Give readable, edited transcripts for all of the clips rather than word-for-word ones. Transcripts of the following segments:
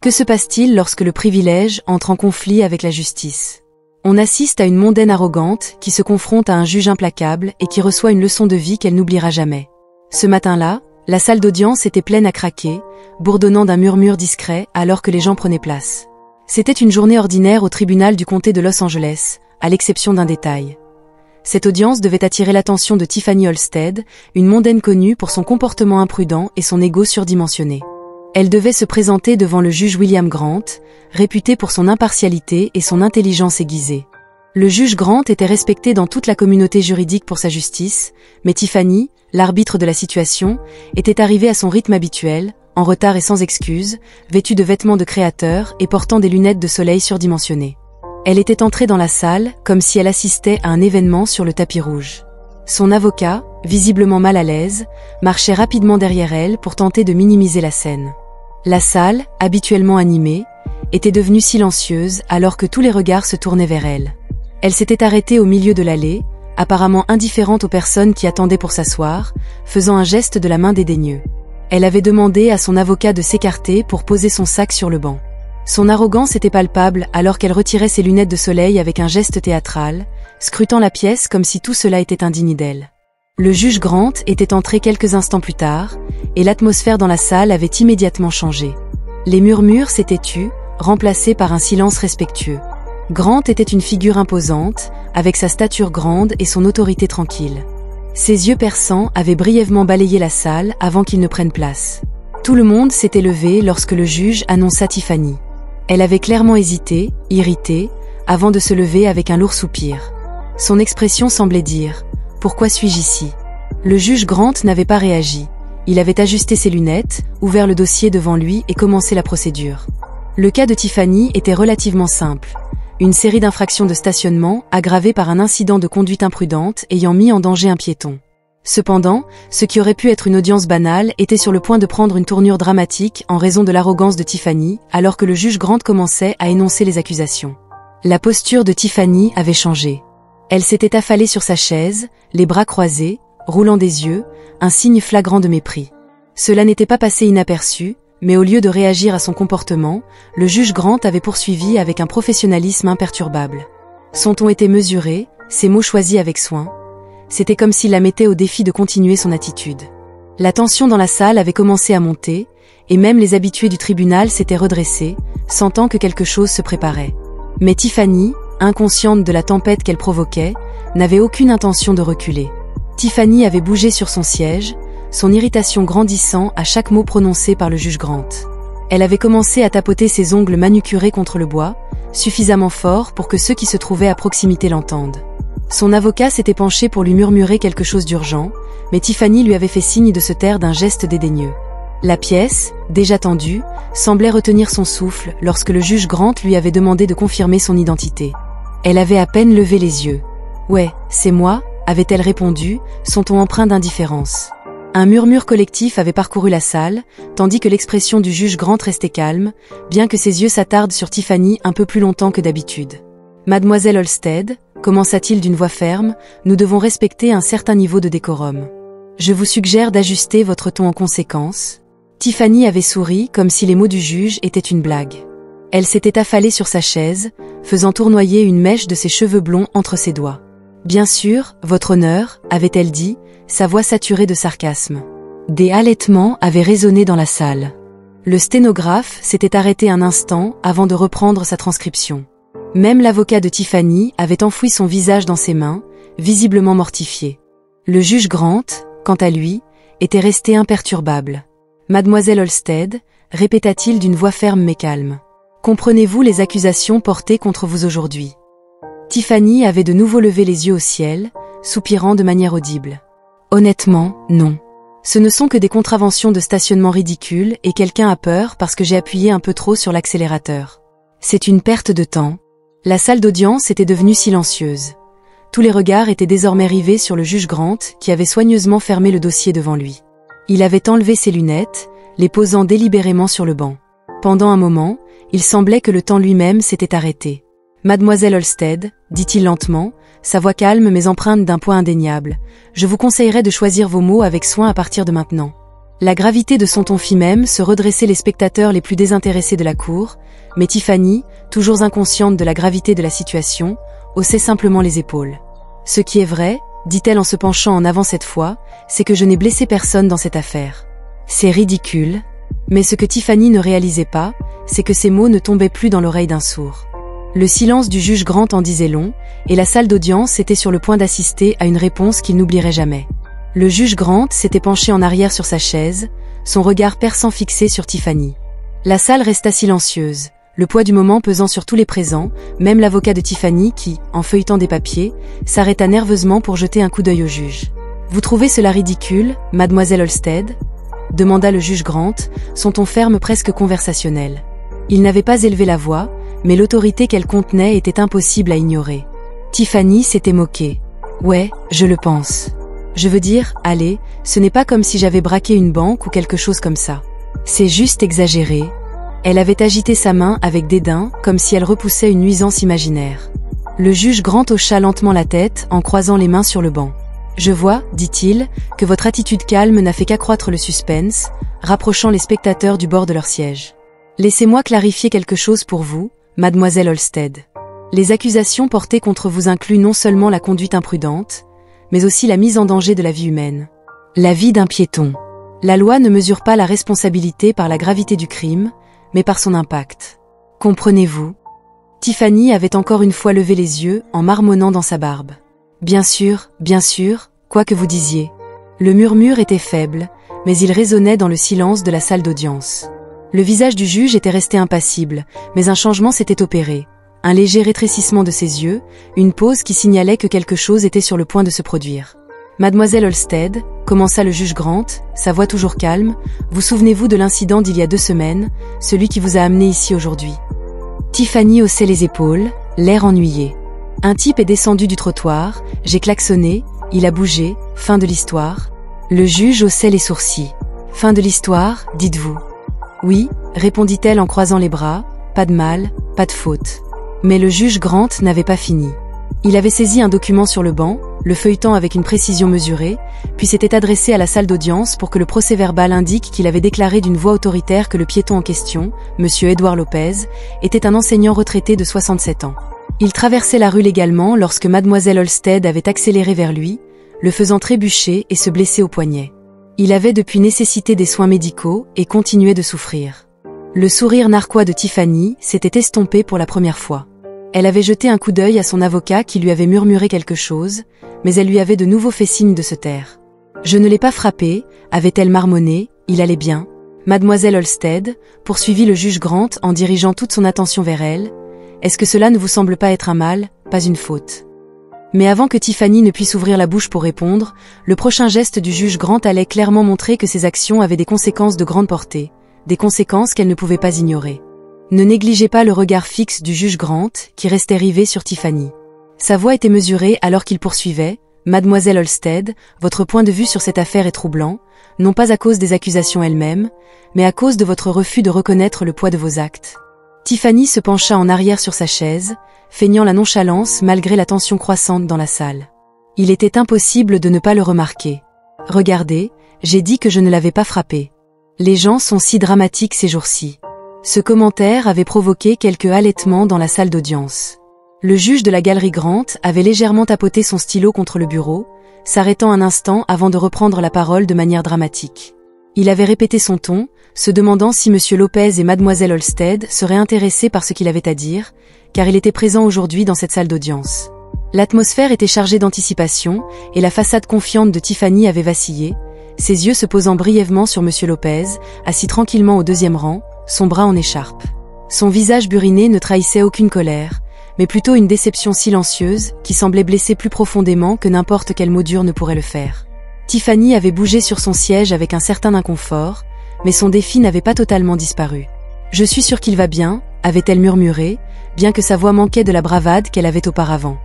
Que se passe-t-il lorsque le privilège entre en conflit avec la justice? On assiste à une mondaine arrogante qui se confronte à un juge implacable et qui reçoit une leçon de vie qu'elle n'oubliera jamais. Ce matin-là, la salle d'audience était pleine à craquer, bourdonnant d'un murmure discret alors que les gens prenaient place. C'était une journée ordinaire au tribunal du comté de Los Angeles, à l'exception d'un détail. Cette audience devait attirer l'attention de Tiffany Olmsted, une mondaine connue pour son comportement imprudent et son ego surdimensionné. Elle devait se présenter devant le juge William Grant, réputé pour son impartialité et son intelligence aiguisée. Le juge Grant était respecté dans toute la communauté juridique pour sa justice, mais Tiffany, l'arbitre de la situation, était arrivée à son rythme habituel, en retard et sans excuse, vêtue de vêtements de créateur et portant des lunettes de soleil surdimensionnées. Elle était entrée dans la salle comme si elle assistait à un événement sur le tapis rouge. Son avocat, visiblement mal à l'aise, marchait rapidement derrière elle pour tenter de minimiser la scène. La salle, habituellement animée, était devenue silencieuse alors que tous les regards se tournaient vers elle. Elle s'était arrêtée au milieu de l'allée, apparemment indifférente aux personnes qui attendaient pour s'asseoir, faisant un geste de la main dédaigneux. Elle avait demandé à son avocat de s'écarter pour poser son sac sur le banc. Son arrogance était palpable alors qu'elle retirait ses lunettes de soleil avec un geste théâtral, scrutant la pièce comme si tout cela était indigne d'elle. Le juge Grant était entré quelques instants plus tard, et l'atmosphère dans la salle avait immédiatement changé. Les murmures s'étaient tus, remplacés par un silence respectueux. Grant était une figure imposante, avec sa stature grande et son autorité tranquille. Ses yeux perçants avaient brièvement balayé la salle avant qu'il ne prenne place. Tout le monde s'était levé lorsque le juge annonça Tiffany. Elle avait clairement hésité, irritée, avant de se lever avec un lourd soupir. Son expression semblait dire « Pourquoi suis-je ici ?» Le juge Grant n'avait pas réagi. Il avait ajusté ses lunettes, ouvert le dossier devant lui et commencé la procédure. Le cas de Tiffany était relativement simple. Une série d'infractions de stationnement aggravées par un incident de conduite imprudente ayant mis en danger un piéton. Cependant, ce qui aurait pu être une audience banale était sur le point de prendre une tournure dramatique en raison de l'arrogance de Tiffany alors que le juge Grant commençait à énoncer les accusations. La posture de Tiffany avait changé. Elle s'était affalée sur sa chaise, les bras croisés, roulant des yeux, un signe flagrant de mépris. Cela n'était pas passé inaperçu, mais au lieu de réagir à son comportement, le juge Grant avait poursuivi avec un professionnalisme imperturbable. Son ton était mesuré, ses mots choisis avec soin. C'était comme s'il la mettait au défi de continuer son attitude. La tension dans la salle avait commencé à monter, et même les habitués du tribunal s'étaient redressés, sentant que quelque chose se préparait. Mais Tiffany, inconsciente de la tempête qu'elle provoquait, n'avait aucune intention de reculer. Tiffany avait bougé sur son siège, son irritation grandissant à chaque mot prononcé par le juge Grant. Elle avait commencé à tapoter ses ongles manucurés contre le bois, suffisamment fort pour que ceux qui se trouvaient à proximité l'entendent. Son avocat s'était penché pour lui murmurer quelque chose d'urgent, mais Tiffany lui avait fait signe de se taire d'un geste dédaigneux. La pièce, déjà tendue, semblait retenir son souffle lorsque le juge Grant lui avait demandé de confirmer son identité. Elle avait à peine levé les yeux. « Ouais, c'est moi », avait-elle répondu, son ton empreint d'indifférence. Un murmure collectif avait parcouru la salle, tandis que l'expression du juge Grant restait calme, bien que ses yeux s'attardent sur Tiffany un peu plus longtemps que d'habitude. « Mademoiselle Olmsted », commença-t-il d'une voix ferme, « nous devons respecter un certain niveau de décorum. Je vous suggère d'ajuster votre ton en conséquence. » Tiffany avait souri comme si les mots du juge étaient une blague. Elle s'était affalée sur sa chaise, faisant tournoyer une mèche de ses cheveux blonds entre ses doigts. « Bien sûr, votre honneur, » avait-elle dit, sa voix saturée de sarcasme. Des halètements avaient résonné dans la salle. Le sténographe s'était arrêté un instant avant de reprendre sa transcription. Même l'avocat de Tiffany avait enfoui son visage dans ses mains, visiblement mortifié. Le juge Grant, quant à lui, était resté imperturbable. « Mademoiselle Olmsted », répéta-t-il d'une voix ferme mais calme. « Comprenez-vous les accusations portées contre vous aujourd'hui ?» Tiffany avait de nouveau levé les yeux au ciel, soupirant de manière audible. « Honnêtement, non. Ce ne sont que des contraventions de stationnement ridicules et quelqu'un a peur parce que j'ai appuyé un peu trop sur l'accélérateur. C'est une perte de temps. » La salle d'audience était devenue silencieuse. Tous les regards étaient désormais rivés sur le juge Grant qui avait soigneusement fermé le dossier devant lui. Il avait enlevé ses lunettes, les posant délibérément sur le banc. Pendant un moment, il semblait que le temps lui-même s'était arrêté. « Mademoiselle Olmsted, » dit-il lentement, sa voix calme mais empreinte d'un poids indéniable, « je vous conseillerais de choisir vos mots avec soin à partir de maintenant. La gravité de son ton fit même se redresser les spectateurs les plus désintéressés de la cour, mais Tiffany, toujours inconsciente de la gravité de la situation, haussait simplement les épaules. « Ce qui est vrai, dit-elle en se penchant en avant cette fois, c'est que je n'ai blessé personne dans cette affaire. C'est ridicule. » Mais ce que Tiffany ne réalisait pas, c'est que ces mots ne tombaient plus dans l'oreille d'un sourd. Le silence du juge Grant en disait long, et la salle d'audience était sur le point d'assister à une réponse qu'il n'oublierait jamais. Le juge Grant s'était penché en arrière sur sa chaise, son regard perçant fixé sur Tiffany. La salle resta silencieuse, le poids du moment pesant sur tous les présents, même l'avocat de Tiffany qui, en feuilletant des papiers, s'arrêta nerveusement pour jeter un coup d'œil au juge. « Vous trouvez cela ridicule, mademoiselle Halstead ?» demanda le juge Grant, son ton ferme presque conversationnel. Il n'avait pas élevé la voix, mais l'autorité qu'elle contenait était impossible à ignorer. Tiffany s'était moquée. « Ouais, je le pense. Je veux dire, allez, ce n'est pas comme si j'avais braqué une banque ou quelque chose comme ça. C'est juste exagéré. » Elle avait agité sa main avec dédain, comme si elle repoussait une nuisance imaginaire. Le juge Grant hocha lentement la tête en croisant les mains sur le banc. « Je vois, dit-il, que votre attitude calme n'a fait qu'accroître le suspense, rapprochant les spectateurs du bord de leur siège. Laissez-moi clarifier quelque chose pour vous, mademoiselle Halstead. Les accusations portées contre vous incluent non seulement la conduite imprudente, mais aussi la mise en danger de la vie humaine. La vie d'un piéton. La loi ne mesure pas la responsabilité par la gravité du crime, mais par son impact. Comprenez-vous ? » Tiffany avait encore une fois levé les yeux en marmonnant dans sa barbe. « Bien sûr, quoi que vous disiez. » Le murmure était faible, mais il résonnait dans le silence de la salle d'audience. Le visage du juge était resté impassible, mais un changement s'était opéré. Un léger rétrécissement de ses yeux, une pause qui signalait que quelque chose était sur le point de se produire. « Mademoiselle Halstead, commença le juge Grant, sa voix toujours calme, vous souvenez-vous de l'incident d'il y a 2 semaines, celui qui vous a amené ici aujourd'hui ?» Tiffany haussait les épaules, l'air ennuyé. « Un type est descendu du trottoir, j'ai klaxonné, il a bougé, fin de l'histoire. » Le juge haussait les sourcils. « Fin de l'histoire, dites-vous. » « Oui, répondit-elle en croisant les bras, pas de mal, pas de faute. » Mais le juge Grant n'avait pas fini. Il avait saisi un document sur le banc, le feuilletant avec une précision mesurée, puis s'était adressé à la salle d'audience pour que le procès-verbal indique qu'il avait déclaré d'une voix autoritaire que le piéton en question, M. Edouard Lopez, était un enseignant retraité de 67 ans. Il traversait la rue légalement lorsque mademoiselle Halstead avait accéléré vers lui, le faisant trébucher et se blesser au poignet. Il avait depuis nécessité des soins médicaux et continuait de souffrir. Le sourire narquois de Tiffany s'était estompé pour la première fois. Elle avait jeté un coup d'œil à son avocat qui lui avait murmuré quelque chose, mais elle lui avait de nouveau fait signe de se taire. « Je ne l'ai pas frappé, avait-elle marmonné, il allait bien. » Mademoiselle Halstead, poursuivit le juge Grant en dirigeant toute son attention vers elle, « est-ce que cela ne vous semble pas être un mal, pas une faute ?» Mais avant que Tiffany ne puisse ouvrir la bouche pour répondre, le prochain geste du juge Grant allait clairement montrer que ses actions avaient des conséquences de grande portée, des conséquences qu'elle ne pouvait pas ignorer. Ne négligez pas le regard fixe du juge Grant, qui restait rivé sur Tiffany. Sa voix était mesurée alors qu'il poursuivait, « Mademoiselle Halstead, votre point de vue sur cette affaire est troublant, non pas à cause des accusations elles-mêmes, mais à cause de votre refus de reconnaître le poids de vos actes. » Tiffany se pencha en arrière sur sa chaise, feignant la nonchalance malgré la tension croissante dans la salle. Il était impossible de ne pas le remarquer. « Regardez, j'ai dit que je ne l'avais pas frappé. Les gens sont si dramatiques ces jours-ci. » Ce commentaire avait provoqué quelques halètements dans la salle d'audience. Le juge de la galerie Grant avait légèrement tapoté son stylo contre le bureau, s'arrêtant un instant avant de reprendre la parole de manière dramatique. Il avait répété son ton, se demandant si M. Lopez et mademoiselle Halstead seraient intéressés par ce qu'il avait à dire, car il était présent aujourd'hui dans cette salle d'audience. L'atmosphère était chargée d'anticipation, et la façade confiante de Tiffany avait vacillé, ses yeux se posant brièvement sur M. Lopez, assis tranquillement au 2e rang, son bras en écharpe. Son visage buriné ne trahissait aucune colère, mais plutôt une déception silencieuse qui semblait blesser plus profondément que n'importe quel mot dur ne pourrait le faire. Tiffany avait bougé sur son siège avec un certain inconfort, mais son défi n'avait pas totalement disparu. « Je suis sûre qu'il va bien », avait-elle murmuré, bien que sa voix manquait de la bravade qu'elle avait auparavant.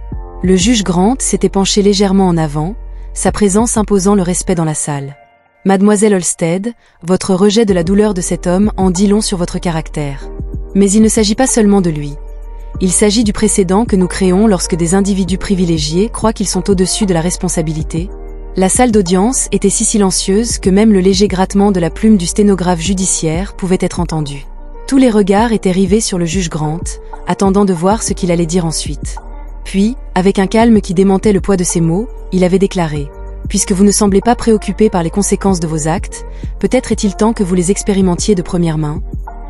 Le juge Grant s'était penché légèrement en avant, sa présence imposant le respect dans la salle. « Mademoiselle Halstead, votre rejet de la douleur de cet homme en dit long sur votre caractère. Mais il ne s'agit pas seulement de lui. Il s'agit du précédent que nous créons lorsque des individus privilégiés croient qu'ils sont au-dessus de la responsabilité. La salle d'audience était si silencieuse que même le léger grattement de la plume du sténographe judiciaire pouvait être entendu. Tous les regards étaient rivés sur le juge Grant, attendant de voir ce qu'il allait dire ensuite. Puis, avec un calme qui démentait le poids de ses mots, il avait déclaré « Puisque vous ne semblez pas préoccupé par les conséquences de vos actes, peut-être est-il temps que vous les expérimentiez de première main ?»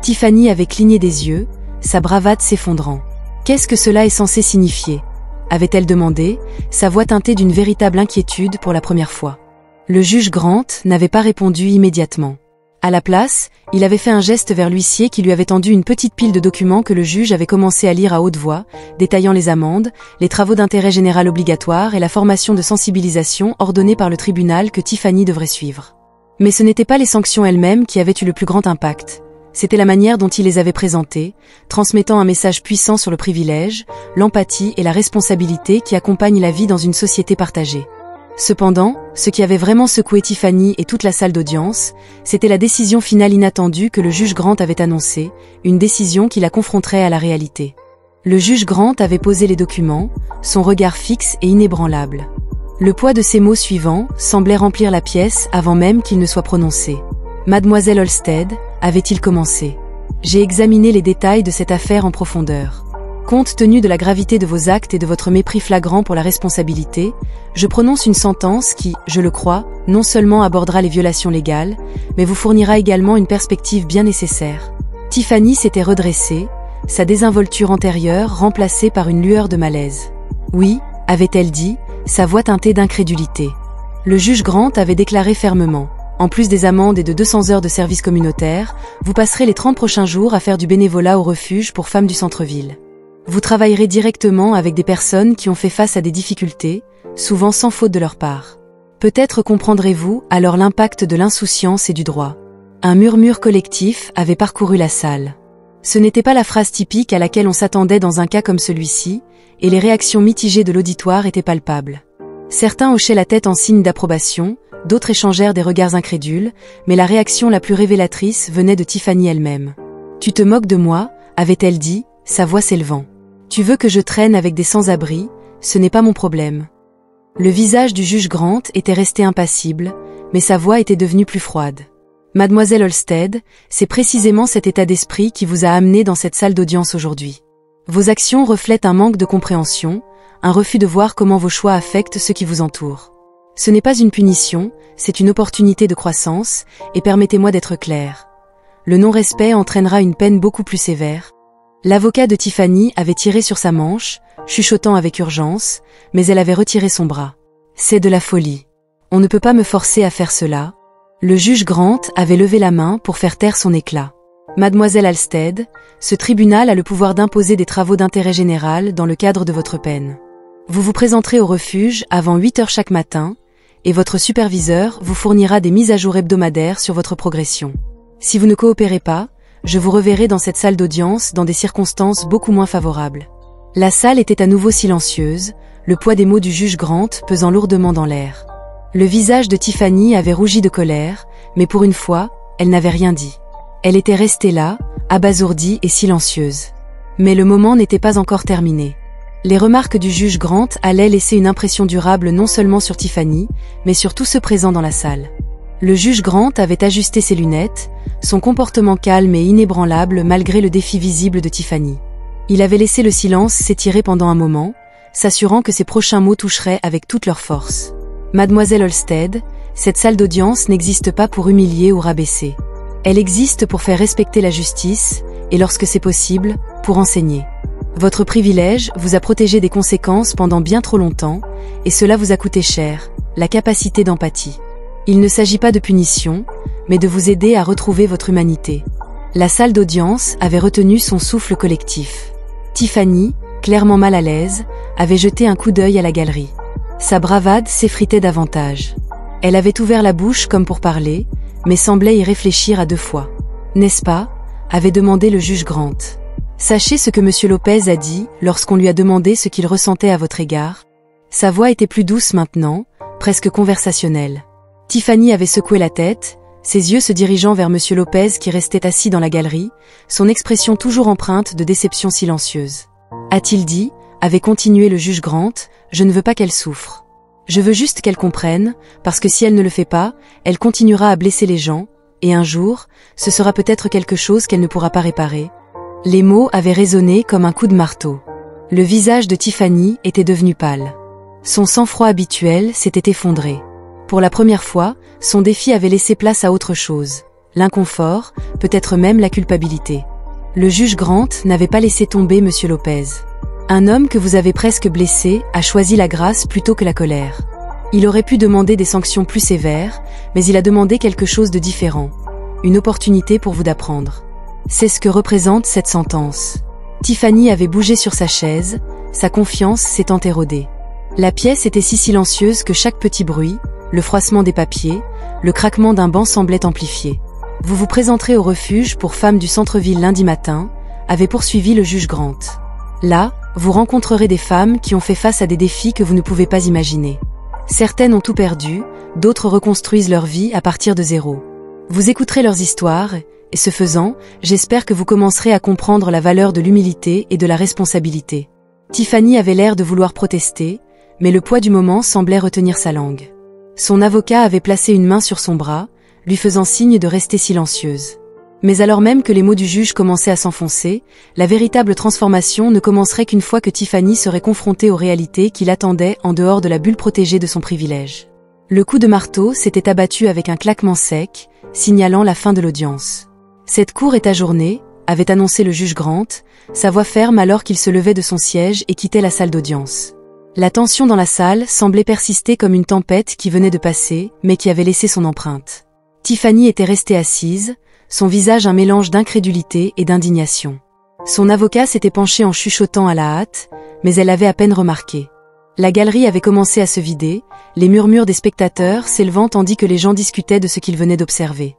Tiffany avait cligné des yeux, sa bravade s'effondrant. Qu'est-ce que cela est censé signifier ? Avait-elle demandé, sa voix teintée d'une véritable inquiétude pour la première fois. Le juge Grant n'avait pas répondu immédiatement. À la place, il avait fait un geste vers l'huissier qui lui avait tendu une petite pile de documents que le juge avait commencé à lire à haute voix, détaillant les amendes, les travaux d'intérêt général obligatoires et la formation de sensibilisation ordonnée par le tribunal que Tiffany devrait suivre. Mais ce n'étaient pas les sanctions elles-mêmes qui avaient eu le plus grand impact. C'était la manière dont il les avait présentées, transmettant un message puissant sur le privilège, l'empathie et la responsabilité qui accompagnent la vie dans une société partagée. Cependant, ce qui avait vraiment secoué Tiffany et toute la salle d'audience, c'était la décision finale inattendue que le juge Grant avait annoncée, une décision qui la confronterait à la réalité. Le juge Grant avait posé les documents, son regard fixe et inébranlable. Le poids de ses mots suivants semblait remplir la pièce avant même qu'ils ne soient prononcés. « Mademoiselle Halstead », avait-il commencé. « J'ai examiné les détails de cette affaire en profondeur. Compte tenu de la gravité de vos actes et de votre mépris flagrant pour la responsabilité, je prononce une sentence qui, je le crois, non seulement abordera les violations légales, mais vous fournira également une perspective bien nécessaire. » Tiffany s'était redressée, sa désinvolture antérieure remplacée par une lueur de malaise. « Oui », avait-elle dit, sa voix teintée d'incrédulité. Le juge Grant avait déclaré fermement. En plus des amendes et de 200 heures de service communautaire, vous passerez les 30 prochains jours à faire du bénévolat au refuge pour femmes du centre-ville. Vous travaillerez directement avec des personnes qui ont fait face à des difficultés, souvent sans faute de leur part. Peut-être comprendrez-vous alors l'impact de l'insouciance et du droit. Un murmure collectif avait parcouru la salle. Ce n'était pas la phrase typique à laquelle on s'attendait dans un cas comme celui-ci, et les réactions mitigées de l'auditoire étaient palpables. Certains hochaient la tête en signe d'approbation, d'autres échangèrent des regards incrédules, mais la réaction la plus révélatrice venait de Tiffany elle-même. « Tu te moques de moi ?» avait-elle dit, sa voix s'élevant. « Tu veux que je traîne avec des sans-abri, ce n'est pas mon problème. » Le visage du juge Grant était resté impassible, mais sa voix était devenue plus froide. « Mademoiselle Halstead, c'est précisément cet état d'esprit qui vous a amené dans cette salle d'audience aujourd'hui. Vos actions reflètent un manque de compréhension, un refus de voir comment vos choix affectent ceux qui vous entourent. Ce n'est pas une punition, c'est une opportunité de croissance, et permettez-moi d'être clair. Le non-respect entraînera une peine beaucoup plus sévère. » L'avocat de Tiffany avait tiré sur sa manche, chuchotant avec urgence, mais elle avait retiré son bras. « C'est de la folie. On ne peut pas me forcer à faire cela. » Le juge Grant avait levé la main pour faire taire son éclat. « Mademoiselle Halstead, ce tribunal a le pouvoir d'imposer des travaux d'intérêt général dans le cadre de votre peine. Vous vous présenterez au refuge avant 8 heures chaque matin, et votre superviseur vous fournira des mises à jour hebdomadaires sur votre progression. Si vous ne coopérez pas, je vous reverrai dans cette salle d'audience dans des circonstances beaucoup moins favorables. » La salle était à nouveau silencieuse, le poids des mots du juge Grant pesant lourdement dans l'air. Le visage de Tiffany avait rougi de colère, mais pour une fois, elle n'avait rien dit. Elle était restée là, abasourdie et silencieuse. Mais le moment n'était pas encore terminé. Les remarques du juge Grant allaient laisser une impression durable non seulement sur Tiffany, mais sur tous ceux présents dans la salle. Le juge Grant avait ajusté ses lunettes, son comportement calme et inébranlable malgré le défi visible de Tiffany. Il avait laissé le silence s'étirer pendant un moment, s'assurant que ses prochains mots toucheraient avec toute leur force. « Mademoiselle Halstead, cette salle d'audience n'existe pas pour humilier ou rabaisser. Elle existe pour faire respecter la justice, et lorsque c'est possible, pour enseigner. Votre privilège vous a protégé des conséquences pendant bien trop longtemps, et cela vous a coûté cher, la capacité d'empathie. Il ne s'agit pas de punition, mais de vous aider à retrouver votre humanité. » La salle d'audience avait retenu son souffle collectif. Tiffany, clairement mal à l'aise, avait jeté un coup d'œil à la galerie. Sa bravade s'effritait davantage. Elle avait ouvert la bouche comme pour parler, mais semblait y réfléchir à 2 fois. « N'est-ce pas ?» avait demandé le juge Grant. « Sachez ce que M. Lopez a dit lorsqu'on lui a demandé ce qu'il ressentait à votre égard. » Sa voix était plus douce maintenant, presque conversationnelle. Tiffany avait secoué la tête, ses yeux se dirigeant vers M. Lopez qui restait assis dans la galerie, son expression toujours empreinte de déception silencieuse. « A-t-il dit ?» avait continué le juge Grant, « je ne veux pas qu'elle souffre. Je veux juste qu'elle comprenne, parce que si elle ne le fait pas, elle continuera à blesser les gens, et un jour, ce sera peut-être quelque chose qu'elle ne pourra pas réparer. » Les mots avaient résonné comme un coup de marteau. Le visage de Tiffany était devenu pâle. Son sang-froid habituel s'était effondré. Pour la première fois, son défi avait laissé place à autre chose. L'inconfort, peut-être même la culpabilité. Le juge Grant n'avait pas laissé tomber Monsieur Lopez. Un homme que vous avez presque blessé a choisi la grâce plutôt que la colère. Il aurait pu demander des sanctions plus sévères, mais il a demandé quelque chose de différent. Une opportunité pour vous d'apprendre. C'est ce que représente cette sentence. Tiffany avait bougé sur sa chaise, sa confiance s'étant érodée. La pièce était si silencieuse que chaque petit bruit, le froissement des papiers, le craquement d'un banc semblait amplifié. « Vous vous présenterez au refuge pour femmes du centre-ville lundi matin », avait poursuivi le juge Grant. Là, vous rencontrerez des femmes qui ont fait face à des défis que vous ne pouvez pas imaginer. Certaines ont tout perdu, d'autres reconstruisent leur vie à partir de zéro. Vous écouterez leurs histoires, et ce faisant, j'espère que vous commencerez à comprendre la valeur de l'humilité et de la responsabilité. Tiffany avait l'air de vouloir protester, mais le poids du moment semblait retenir sa langue. Son avocat avait placé une main sur son bras, lui faisant signe de rester silencieuse. Mais alors même que les mots du juge commençaient à s'enfoncer, la véritable transformation ne commencerait qu'une fois que Tiffany serait confrontée aux réalités qui l'attendaient en dehors de la bulle protégée de son privilège. Le coup de marteau s'était abattu avec un claquement sec, signalant la fin de l'audience. Cette cour est ajournée, avait annoncé le juge Grant, sa voix ferme alors qu'il se levait de son siège et quittait la salle d'audience. La tension dans la salle semblait persister comme une tempête qui venait de passer, mais qui avait laissé son empreinte. Tiffany était restée assise, son visage un mélange d'incrédulité et d'indignation. Son avocat s'était penché en chuchotant à la hâte, mais elle avait à peine remarqué. La galerie avait commencé à se vider, les murmures des spectateurs s'élevant tandis que les gens discutaient de ce qu'ils venaient d'observer.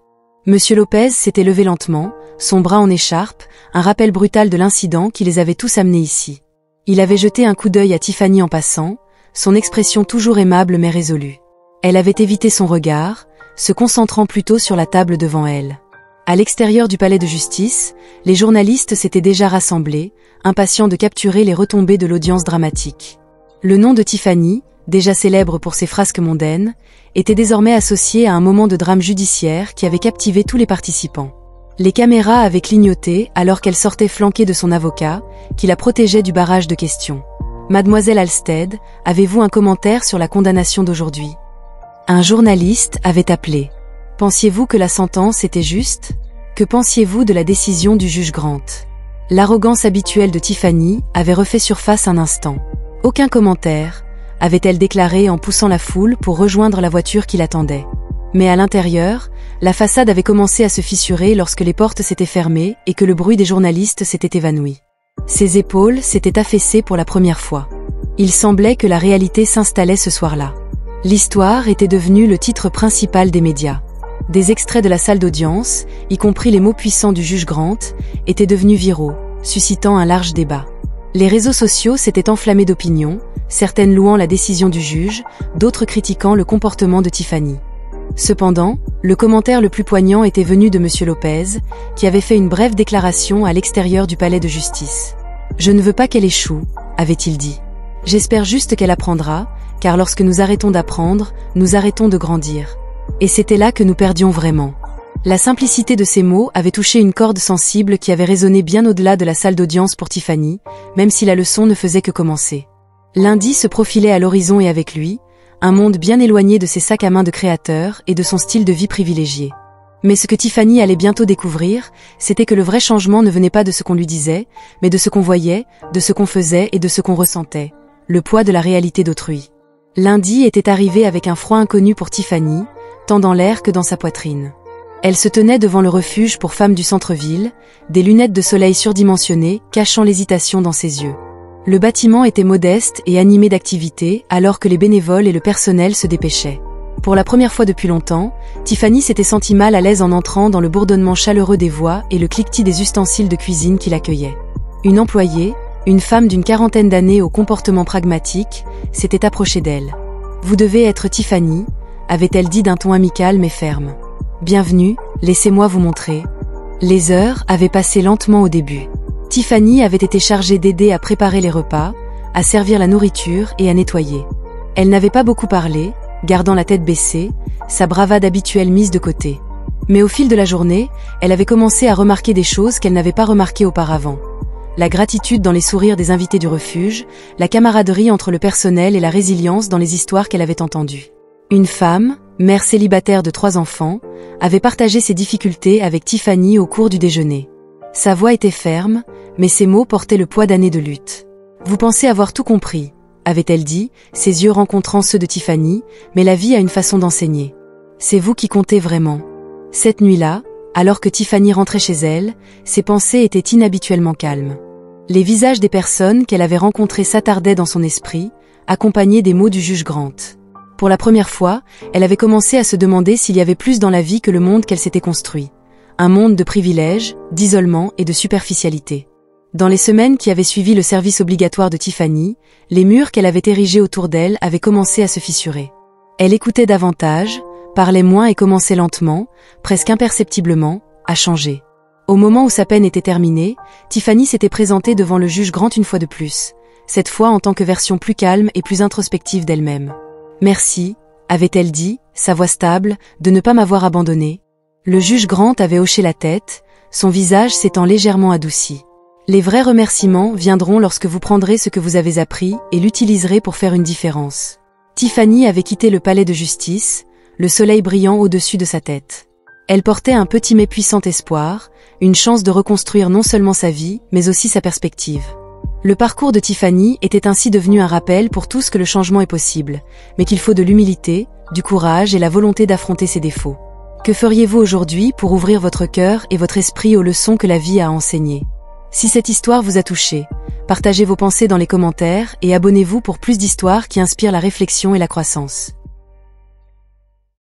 Monsieur Lopez s'était levé lentement, son bras en écharpe, un rappel brutal de l'incident qui les avait tous amenés ici. Il avait jeté un coup d'œil à Tiffany en passant, son expression toujours aimable mais résolue. Elle avait évité son regard, se concentrant plutôt sur la table devant elle. À l'extérieur du palais de justice, les journalistes s'étaient déjà rassemblés, impatients de capturer les retombées de l'audience dramatique. Le nom de Tiffany, déjà célèbre pour ses frasques mondaines, était désormais associé à un moment de drame judiciaire qui avait captivé tous les participants. Les caméras avaient clignoté alors qu'elle sortait flanquée de son avocat, qui la protégeait du barrage de questions. « Mademoiselle Halstead, avez-vous un commentaire sur la condamnation d'aujourd'hui ?» Un journaliste avait appelé. « Pensiez-vous que la sentence était juste ? Que pensiez-vous de la décision du juge Grant ?» L'arrogance habituelle de Tiffany avait refait surface un instant. « Aucun commentaire », avait-elle déclaré en poussant la foule pour rejoindre la voiture qui l'attendait. Mais à l'intérieur, la façade avait commencé à se fissurer lorsque les portes s'étaient fermées et que le bruit des journalistes s'était évanoui. Ses épaules s'étaient affaissées pour la première fois. Il semblait que la réalité s'installait ce soir-là. L'histoire était devenue le titre principal des médias. Des extraits de la salle d'audience, y compris les mots puissants du juge Grant, étaient devenus viraux, suscitant un large débat. Les réseaux sociaux s'étaient enflammés d'opinions, certaines louant la décision du juge, d'autres critiquant le comportement de Tiffany. Cependant, le commentaire le plus poignant était venu de Monsieur Lopez, qui avait fait une brève déclaration à l'extérieur du palais de justice. « Je ne veux pas qu'elle échoue », avait-il dit. « J'espère juste qu'elle apprendra, car lorsque nous arrêtons d'apprendre, nous arrêtons de grandir. » Et c'était là que nous perdions vraiment. La simplicité de ces mots avait touché une corde sensible qui avait résonné bien au-delà de la salle d'audience pour Tiffany, même si la leçon ne faisait que commencer. Lundi se profilait à l'horizon et avec lui, un monde bien éloigné de ses sacs à main de créateur et de son style de vie privilégié. Mais ce que Tiffany allait bientôt découvrir, c'était que le vrai changement ne venait pas de ce qu'on lui disait, mais de ce qu'on voyait, de ce qu'on faisait et de ce qu'on ressentait. Le poids de la réalité d'autrui. Lundi était arrivé avec un froid inconnu pour Tiffany, tant dans l'air que dans sa poitrine. Elle se tenait devant le refuge pour femmes du centre-ville, des lunettes de soleil surdimensionnées cachant l'hésitation dans ses yeux. Le bâtiment était modeste et animé d'activité alors que les bénévoles et le personnel se dépêchaient. Pour la première fois depuis longtemps, Tiffany s'était sentie mal à l'aise en entrant dans le bourdonnement chaleureux des voix et le cliquetis des ustensiles de cuisine qui l'accueillaient. Une employée, une femme d'une quarantaine d'années au comportement pragmatique, s'était approchée d'elle. « Vous devez être Tiffany », avait-elle dit d'un ton amical mais ferme. « Bienvenue, laissez-moi vous montrer. » Les heures avaient passé lentement au début. Tiffany avait été chargée d'aider à préparer les repas, à servir la nourriture et à nettoyer. Elle n'avait pas beaucoup parlé, gardant la tête baissée, sa bravade habituelle mise de côté. Mais au fil de la journée, elle avait commencé à remarquer des choses qu'elle n'avait pas remarquées auparavant. La gratitude dans les sourires des invités du refuge, la camaraderie entre le personnel et la résilience dans les histoires qu'elle avait entendues. Une femme, mère célibataire de 3 enfants, avait partagé ses difficultés avec Tiffany au cours du déjeuner. Sa voix était ferme, mais ses mots portaient le poids d'années de lutte. « Vous pensez avoir tout compris », avait-elle dit, ses yeux rencontrant ceux de Tiffany, mais la vie a une façon d'enseigner. C'est vous qui comptez vraiment. Cette nuit-là, alors que Tiffany rentrait chez elle, ses pensées étaient inhabituellement calmes. Les visages des personnes qu'elle avait rencontrées s'attardaient dans son esprit, accompagnés des mots du juge Grant. Pour la première fois, elle avait commencé à se demander s'il y avait plus dans la vie que le monde qu'elle s'était construit. Un monde de privilèges, d'isolement et de superficialité. Dans les semaines qui avaient suivi le service obligatoire de Tiffany, les murs qu'elle avait érigés autour d'elle avaient commencé à se fissurer. Elle écoutait davantage, parlait moins et commençait lentement, presque imperceptiblement, à changer. Au moment où sa peine était terminée, Tiffany s'était présentée devant le juge Grant une fois de plus, cette fois en tant que version plus calme et plus introspective d'elle-même. « Merci », avait-elle dit, sa voix stable, de ne pas m'avoir abandonnée. Le juge Grant avait hoché la tête, son visage s'étant légèrement adouci. « Les vrais remerciements viendront lorsque vous prendrez ce que vous avez appris et l'utiliserez pour faire une différence. » Tiffany avait quitté le palais de justice, le soleil brillant au-dessus de sa tête. Elle portait un petit mais puissant espoir, une chance de reconstruire non seulement sa vie, mais aussi sa perspective. Le parcours de Tiffany était ainsi devenu un rappel pour tous que le changement est possible, mais qu'il faut de l'humilité, du courage et la volonté d'affronter ses défauts. Que feriez-vous aujourd'hui pour ouvrir votre cœur et votre esprit aux leçons que la vie a enseignées? Si cette histoire vous a touché, partagez vos pensées dans les commentaires et abonnez-vous pour plus d'histoires qui inspirent la réflexion et la croissance.